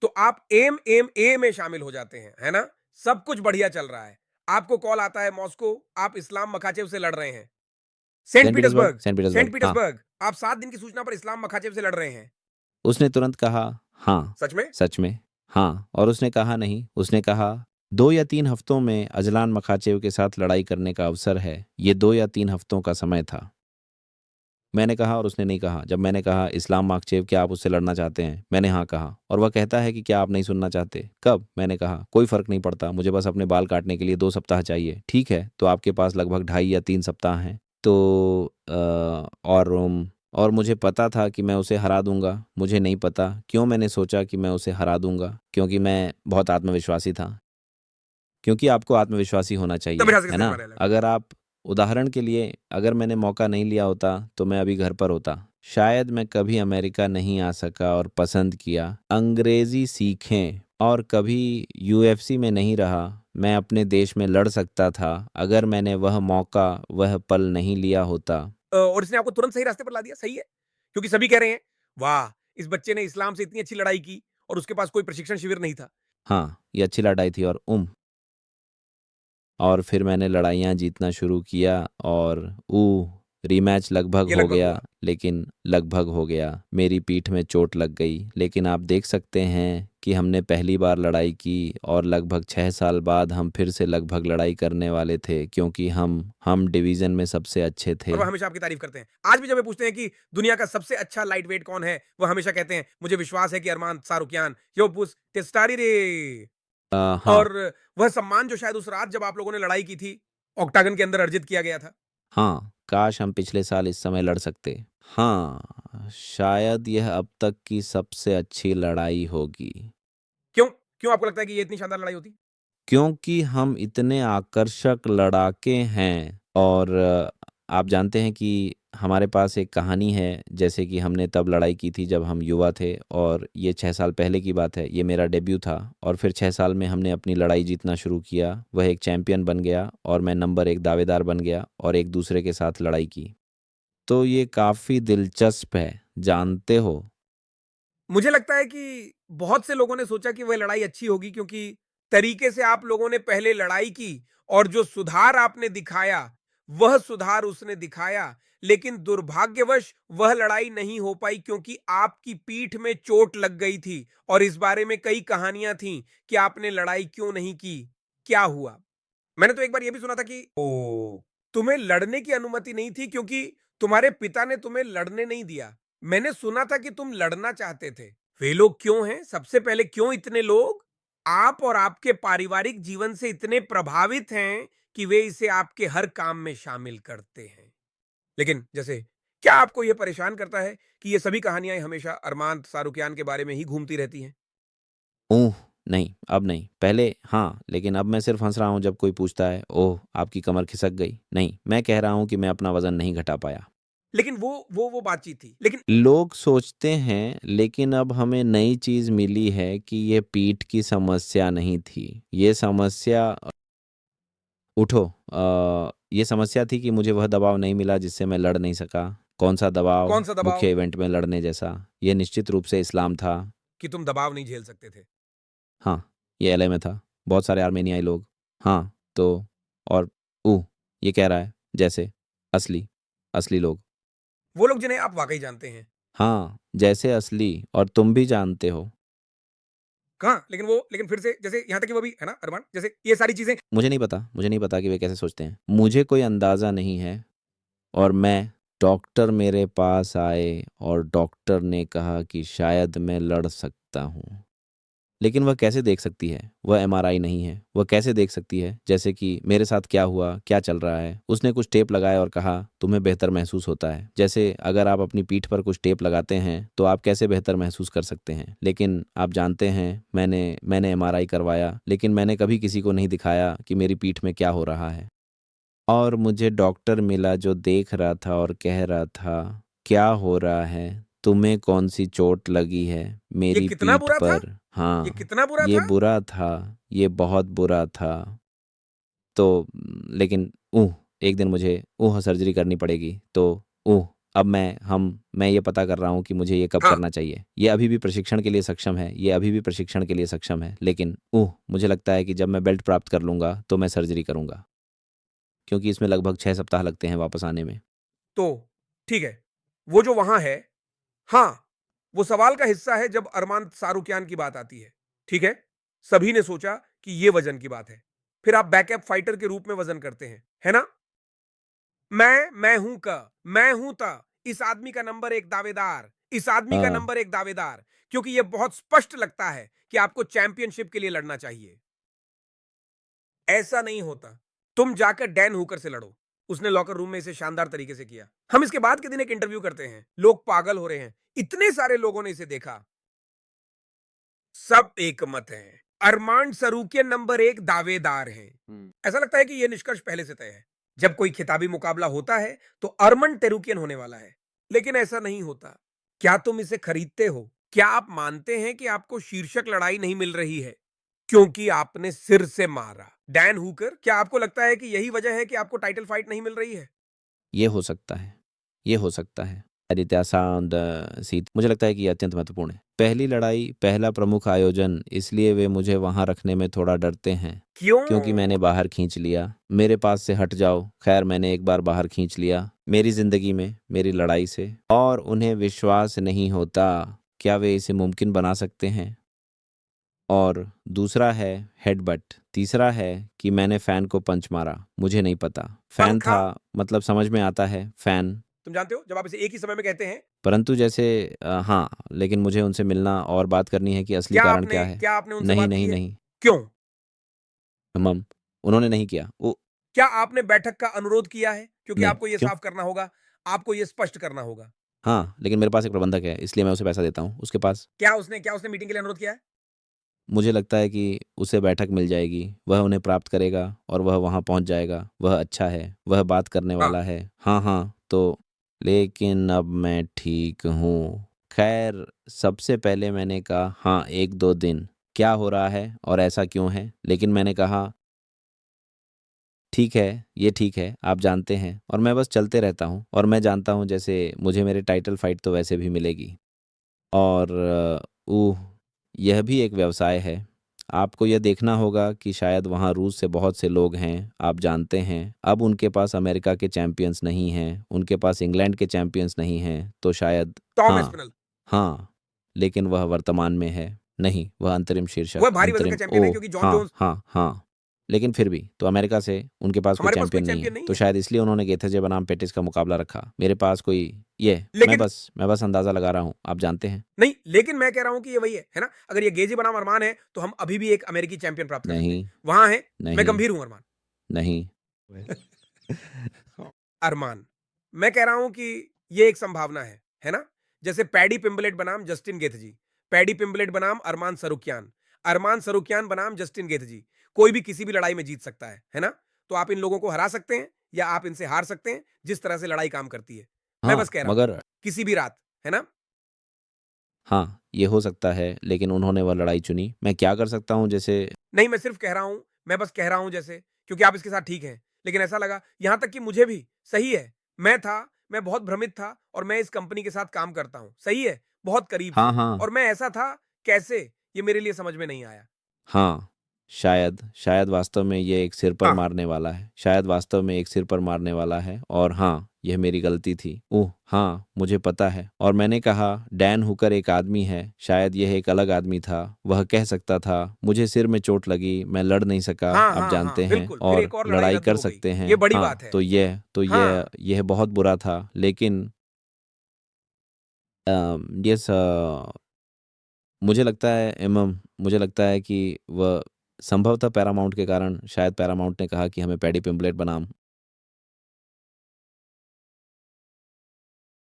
तो आप M M A में शामिल हो जाते हैं, है ना? सब कुछ बढ़िया चल रहा है। आपको कॉल आता है मॉस्को, आप इस्लाम मखाचेव से लड़ रहे हैं। Saint Saint Petersburg, Petersburg, Saint Saint Petersburg, हाँ। पीटर्सबर्ग, आप 7 दिन की सूचना पर इस्लाम मखाचेव से लड़ रहे हैं। उसने तुरंत कहा, हाँ। सच में? सच में। हाँ, और उसने कहा नहीं, उसने कहा 2 या 3 हफ्तों में अजलान मखाचेव के साथ लड़ाई करने का अवसर है। ये 2 या 3 हफ्तों का समय था। मैंने कहा और उसने नहीं कहा। जब मैंने कहा, इस्लाम माकचेव, क्या आप उससे लड़ना चाहते हैं? मैंने हाँ कहा। और वह कहता है कि क्या आप नहीं सुनना चाहते? कब? मैंने कहा, कोई फ़र्क नहीं पड़ता, मुझे बस अपने बाल काटने के लिए 2 सप्ताह चाहिए। ठीक है, तो आपके पास लगभग ढाई या 3 सप्ताह हैं। तो और मुझे पता था कि मैं उसे हरा दूंगा। मुझे नहीं पता क्यों मैंने सोचा कि मैं उसे हरा दूंगा, क्योंकि मैं बहुत आत्मविश्वासी था। क्योंकि आपको आत्मविश्वासी होना तब चाहिए, मेरा है कैसे ना? मारे लगा? अगर आप उदाहरण के लिए, अगर मैंने मौका नहीं लिया होता तो मैं अभी घर पर होता। शायद मैं कभी अमेरिका नहीं आ सका और पसंद किया अंग्रेजी सीखें, और कभी यूएफसी में नहीं रहा। मैं अपने देश में लड़ सकता था अगर मैंने वह मौका, वह पल नहीं लिया होता। और इसने आपको तुरंत सही रास्ते पर ला दिया, सही है। क्योंकि सभी कह रहे हैं, वाह! इस बच्चे ने इस्लाम से इतनी अच्छी लड़ाई की और उसके पास कोई प्रशिक्षण शिविर नहीं था। हाँ, ये अच्छी लड़ाई थी। और फिर मैंने लड़ाइयाँ जीतना शुरू किया, और रीमैच लगभग ये हो लगभग गया, हुआ। लेकिन लगभग हो गया। मेरी पीठ में चोट लग गई, लेकिन आप देख सकते हैं कि हमने पहली बार लड़ाई की और लगभग 6 साल बाद हम फिर से लगभग लड़ाई करने वाले थे, क्योंकि हम डिवीज़न में सबसे अच्छे और थे। वह हमेशा आपकी तारीफ करते हैं। आज भी जब वे पूछते हैं कि दुनिया का सबसे अच्छा लाइट वेट कौन है, वह हमेशा कहते हैं, मुझे विश्वास है कि अरमान सारूकियान, योपुस टेस्टारी रे। हाँ, और वह सम्मान जो शायद उस रात जब आप लोगों ने लड़ाई की थी, ऑक्टागन के अंदर अर्जित किया गया था। हाँ, काश हम पिछले साल इस समय लड़ सकते। हाँ, शायद यह अब तक की सबसे अच्छी लड़ाई होगी। क्यों? क्यों आपको लगता है कि ये इतनी शानदार लड़ाई होती? क्योंकि हम इतने आकर्षक लड़ाके हैं, और आप जानते हैं कि हमारे पास एक कहानी है, जैसे कि हमने तब लड़ाई की थी जब हम युवा थे, और ये 6 साल पहले की बात है। ये मेरा डेब्यू था, और फिर 6 साल में हमने अपनी लड़ाई जीतना शुरू किया। वह एक चैंपियन बन गया और मैं नंबर 1 दावेदार बन गया, और एक दूसरे के साथ लड़ाई की। तो ये काफ़ी दिलचस्प है, जानते हो। मुझे लगता है कि बहुत से लोगों ने सोचा कि वह लड़ाई अच्छी होगी क्योंकि तरीके से आप लोगों ने पहले लड़ाई की और जो सुधार आपने दिखाया, वह सुधार उसने दिखाया। लेकिन दुर्भाग्यवश वह लड़ाई नहीं हो पाई क्योंकि आपकी पीठ में चोट लग गई थी और इस बारे में कई कहानियां थीं कि आपने लड़ाई क्यों नहीं की, क्या हुआ? मैंने तो एक बार यह भी सुना था कि तुम्हें लड़ने की अनुमति नहीं थी क्योंकि तुम्हारे पिता ने तुम्हें लड़ने नहीं दिया। मैंने सुना था कि तुम लड़ना चाहते थे। वे लोग क्यों हैं? सबसे पहले क्यों इतने लोग आप और आपके पारिवारिक जीवन से इतने प्रभावित हैं कि वे इसे आपके हर काम में शामिल करते हैं? लेकिन जैसे क्या आपको यह परेशान करता है कि ये सभी कहानियां हमेशा अरमान सारूकियान के बारे में ही घूमती रहती हैं? ओह! नहीं, अब नहीं। पहले हाँ, लेकिन अब मैं सिर्फ़ हँस रहा हूँ जब कोई पूछता है, ओह! आपकी कमर खिसक गई। नहीं, मैं कह रहा हूँ कि मैं अपना वज़न नहीं घटा पाया। लेकिन वो बातचीत थी। लेकिन लोग सोचते हैं, लेकिन अब हमें नई चीज़ मिली है कि ये पीठ की समस्या नहीं थी। ये समस्या उठो ये समस्या थी कि मुझे वह दबाव नहीं मिला जिससे मैं लड़ नहीं सका। कौन-सा दबाव? कौन सा दबाव? मुख्य इवेंट में लड़ने जैसा। ये निश्चित रूप से इस्लाम था। कि तुम दबाव नहीं झेल सकते थे। हाँ, ये एलए में था। बहुत सारे आर्मेनियाई लोग। हाँ, तो और ये कह रहा है जैसे असली, असली लोग। वो लोग जिन्हें आप वाकई जानते हैं। हाँ, जैसे असली, और तुम भी जानते हो। कहाँ? लेकिन फिर से जैसे यहाँ तक कि वो भी है ना अरमान, जैसे ये सारी चीज़ें। मुझे नहीं पता कि वे कैसे सोचते हैं। मुझे कोई अंदाज़ा नहीं है, और डॉक्टर मेरे पास आए और डॉक्टर ने कहा कि शायद मैं लड़ सकता हूँ। लेकिन वह कैसे देख सकती है? वह एमआरआई नहीं है। वह कैसे देख सकती है? जैसे कि मेरे साथ क्या हुआ, क्या चल रहा है? उसने कुछ टेप लगाया और कहा, तुम्हें बेहतर महसूस होता है। जैसे अगर आप अपनी पीठ पर कुछ टेप लगाते हैं, तो आप कैसे बेहतर महसूस कर सकते हैं? लेकिन आप जानते हैं, मैंने एमआरआई करवाया, लेकिन मैंने कभी किसी को नहीं दिखाया कि मेरी पीठ में क्या हो रहा है। और मुझे डॉक्टर मिला जो देख रहा था और कह रहा था, क्या हो रहा है? तुम्हें कौन-सी चोट लगी है? ये मेरी कितना पीठ बुरा था? पर। ये हाँ, कितना बुरा ये था? बुरा था, ये बहुत बुरा था। तो लेकिन एक दिन मुझे सर्जरी करनी पड़ेगी, तो अब मैं ये पता कर रहा हूँ कि मुझे ये कब हाँ। करना चाहिए। ये अभी भी प्रशिक्षण के लिए सक्षम है, ये अभी भी प्रशिक्षण के लिए सक्षम है, लेकिन मुझे लगता है कि जब मैं बेल्ट प्राप्त कर लूँगा तो मैं सर्जरी करूँगा। क्योंकि इसमें लगभग 6 सप्ताह लगते हैं वापस आने में। तो ठीक है, वो जो वहां है, हाँ, वो सवाल का हिस्सा है जब अरमान सारुक्यान की बात आती है। ठीक है, सभी ने सोचा कि ये वजन की बात है। फिर आप बैकअप फाइटर के रूप में वजन करते हैं, है ना? मैं हूं का, मैं हूं ता, इस आदमी का नंबर एक दावेदार, इस आदमी का हाँ, नंबर एक दावेदार, क्योंकि यह बहुत स्पष्ट लगता है कि आपको चैंपियनशिप के लिए लड़ना चाहिए। ऐसा नहीं होता। तुम जाकर डैन हुकर से लड़ो। उसने लॉकर रूम में इसे शानदार तरीके से किया। हम इसके बाद के दिन एक इंटरव्यू करते हैं। लोग पागल हो रहे हैं। इतने सारे लोगों ने इसे देखा। सब एक मत हैं। अरमान सरूकियन नंबर एक दावेदार हैं। ऐसा लगता है कि यह निष्कर्ष पहले से तय है। जब कोई खिताबी मुकाबला होता है तो अरमान तेरुकियन होने वाला है। लेकिन ऐसा नहीं होता। क्या तुम इसे खरीदते हो? क्या आप मानते हैं कि आपको शीर्षक लड़ाई नहीं मिल रही है क्योंकि आपने सिर से मारा? डैन हुकर, क्या आपको लगता है कि यही वजह है कि आपको टाइटल फाइट नहीं मिल रही है? ये हो सकता है, ये हो सकता है। आदित्य साउंड सीट मुझे लगता है कि ये अत्यंत महत्वपूर्ण है। पहली लड़ाई, पहला प्रमुख आयोजन, इसलिए वे मुझे वहाँ रखने में थोड़ा डरते हैं। क्यों? क्योंकि मैंने बाहर खींच लिया। मेरे पास से हट जाओ। खैर मैंने एक बार बाहर खींच लिया मेरी ज़िंदगी में, मेरी लड़ाई से, और उन्हें विश्वास नहीं होता। क्या वे इसे मुमकिन बना सकते हैं? और दूसरा है हेडबट। तीसरा है कि मैंने फ़ैन को पंच मारा। मुझे नहीं पता। फ़ैन पंखा? था, मतलब समझ में आता है, फ़ैन। तुम जानते हो जब आप इसे एक ही समय में कहते हैं, परंतु जैसे हाँ, लेकिन मुझे उनसे मिलना और बात करनी है कि असली कारण क्या है। क्या आपने उनसे नहीं, बात की नहीं, है? नहीं। क्यों? उन्होंने नहीं किया। क्या आपने बैठक का अनुरोध किया है? क्योंकि नहीं, आपको यह क्यों? साफ करना होगा, आपको यह स्पष्ट करना होगा। हाँ, लेकिन मेरे पास एक प्रबंधक है, इसलिए मैं उसे पैसा देता हूँ। उसके पास क्या उसने मीटिंग के लिए अनुरोध किया है? मुझे लगता है कि उसे बैठक मिल जाएगी, वह उन्हें प्राप्त करेगा और वह वहाँ पहुँच जाएगा। वह अच्छा है, वह बात करने हाँ। वाला है। हाँ, हाँ, तो लेकिन अब मैं ठीक हूँ। खैर, सबसे पहले मैंने कहा, हाँ, 1-2 दिन। क्या हो रहा है और ऐसा क्यों है? लेकिन मैंने कहा, ठीक है, ये ठीक है, आप जानते हैं, और मैं बस चलते रहता हूँ, और मैं जानता हूँ जैसे मुझे मेरे टाइटल फाइट तो वैसे भी मिलेगी। और यह भी एक व्यवसाय है। आपको यह देखना होगा कि शायद वहाँ रूस से बहुत से लोग हैं, आप जानते हैं। अब उनके पास अमेरिका के चैंपियंस नहीं हैं, उनके पास इंग्लैंड के चैंपियंस नहीं हैं, तो शायद टॉम हाँ, एस्पिनल। हाँ, लेकिन वह वर्तमान में है। नहीं, वह अंतरिम शीर्षक, वह भारी वजन का अंतरिम चैंपियन है क्योंकि जॉन हाँ, जोन्स। हाँ, हाँ। लेकिन फिर भी, तो अमेरिका से उनके पास कोई हमारे पास कोई चैंपियन नहीं चैंपियन है, नहीं तो है। शायद इसलिए उन्होंने गेथेजे बनाम पेटिस का मुकाबला रखा। मेरे पास कोई ये लेकिन मैं बस अंदाज़ा लगा रहा हूँ, आप जानते हैं। नहीं, लेकिन मैं कह रहा हूं कि ये वही है ना? अगर ये गेजी बनाम अरमान है, तो हम अभी भी एक अमेरिकी चैंपियन प्राप्त कर सकते हैं। नहीं, वहां है, मैं नहीं, गंभीर हूं अरमान। नहीं। अरमान, मैं कह रहा हूं कि ये एक संभावना है ना? जैसे पैडी पिंबलेट बनाम जस्टिन गेथजी, पैडी पिंबलेट बनाम अरमान सरुक्यान, अरमान सरुक्यान बनाम जस्टिन गेथजी। कोई भी किसी भी लड़ाई में जीत सकता है ना? तो आप इन लोगों को हरा सकते हैं या आप इनसे हार सकते हैं, जिस तरह से लड़ाई काम करती है। मैं हाँ, बस कह रहा हूं, मगर किसी भी रात, है ना? हाँ, ये हो सकता है, लेकिन उन्होंने वह लड़ाई चुनी। मैं क्या कर सकता हूँ जैसे नहीं, मैं सिर्फ कह रहा हूं, मैं बस कह रहा हूं जैसे, क्योंकि आप इसके साथ ठीक हैं, लेकिन ऐसा लगा, यहां तक कि मुझे भी सही है। मैं बहुत भ्रमित था और मैं इस कंपनी के साथ काम करता हूं, सही है, बहुत करीब हाँ, से, हाँ, और मैं ऐसा था, कैसे, ये मेरे लिए समझ में नहीं आया। हाँ, शायद वास्तव में ये एक सिर पर हाँ। मारने वाला है। शायद वास्तव में एक सिर पर मारने वाला है, और हाँ, यह मेरी गलती थी। हाँ, मुझे पता है। और मैंने कहा, डैन हुकर एक आदमी है, शायद यह एक अलग आदमी था। वह कह सकता था, मुझे सिर में चोट लगी, मैं लड़ नहीं सका, हाँ, आप हाँ, जानते हाँ, हैं, बिल्कुल, फिर और एक और लड़ाई लड़ाई रद्द कर हो गई। सकते ये हैं। बड़ी बात हाँ, है। तो यह हाँ। यह बहुत बुरा था, लेकिन यस, मुझे लगता है कि वह संभवतः पैरामाउंट के कारण, शायद पैरामाउंट ने कहा कि हमें पैडी पिम्बलेट बनाम